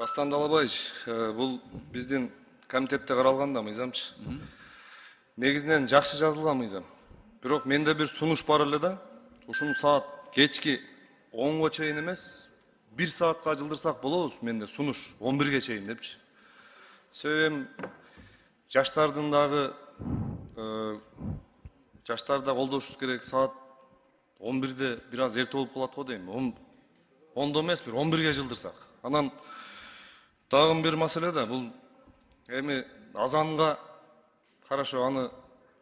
Бастан Далабаевич, бул биздин комитетте каралганда мыйзамчы. Негизинен жакшы жазылган мыйзам. Бирок менде бир сунуш бар эле да. Ушуну саат кечки 10га чейин эмес, 1 саатка жылдырсак болобуз менде сунуш 11ге чейин депчи. Себебим жаштардын дагы жаштарды да колдошубуз керек. Саат 11де бир аз эрте болуп калат го дейм. 10до эмес, бир 11ге жылдырсак. Анан дагы бир маселе да, бул эми азанга хорошо, аны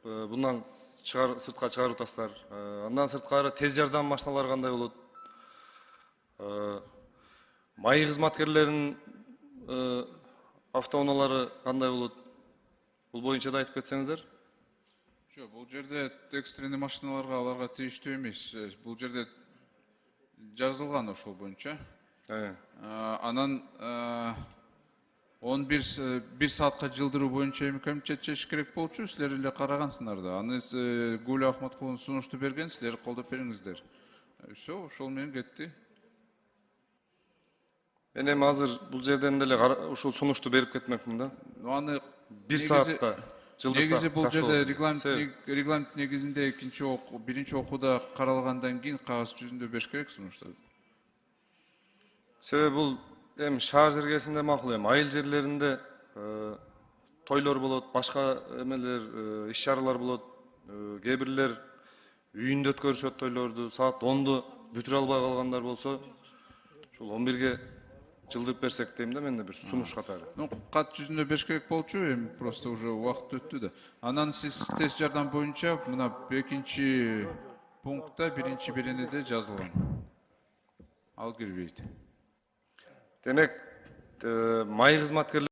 bundan сыртка чыгарып атасыздар. Андан сырткары тез жардам машиналары кандай болот? Май кызматкерлеринин автоунаалары кандай болот? Бул боюнча да айтып кетсеңиздер. Жок, бул жерде экстренный машиналарга аларга тийиштүү эмес. Бул жерде жазылган ошол боюнча. Анан 1 саатка жылдыруу боюнча эми комитет чечиш керек болчу, силер эле карагансыңар да. Аны Гүлү Ахматкуловна сунушту берген, силер колдоп бериңиздер. Всё, ошол менен кетти. Мен эми азыр бул жерден деле ушул сунушту берип кетмекмин да. Аны 1 саатта жылдырсак негизи бул жерде регламент негизинде биринчи окууда каралгандан кийин кагаз жүзүндө бериш керек сунуштарды. Себеби бул эми шаар жергесинде макул, эми айыл жерлеринде тойлор болот, башка эмелер, иш-чаралар болот. Кээ бирлер үйүндө өткөрүшөт тойлорду, саат 10до бүтүрө албай калгандар болсо, ушул 11ге жылдырып берсек дейм да, менде бир сунуш катары. Кат жүзүндө бериш керек болчу, эми просто уже убакыт өттү да. Анан сиз тез жардам боюнча мына 2 пунктта 1 беренеде жазылган. Ал кирбейт. Демек, май кызматкерлери